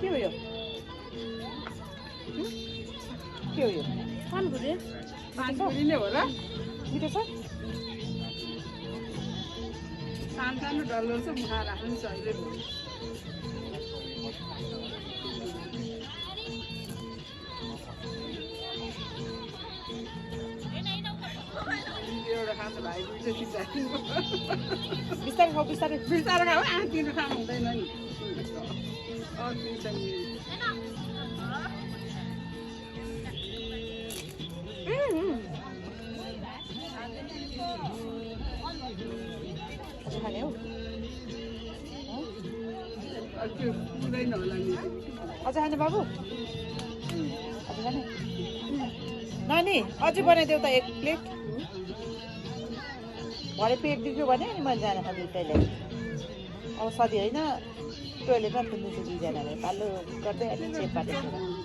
के हो यो के हो यो पानपुरी पानपुरी नै हो र मिठो छ सानो सानो डल्लो छ मुखा राख्नु सहिले एउटा खान्छ भाइ बिस्तारै खाऊ बिस्तारै बिस्तारै खाऊ आँटिनु खानु हुँदैन नि खाने हो त्यो पुरै नहोला नि अझ खाने बाबु अझ खाने नानी अझै बनाइदेऊ त एक प्लेट भरे पेट दुख्यो भने अनि मैले जान खाँदै टोइलेट अब सधैँ होइन टोइलेटमा पुग्नु चाहिँ दुईजनाले पालो गर्दै अनि चेप पाटेको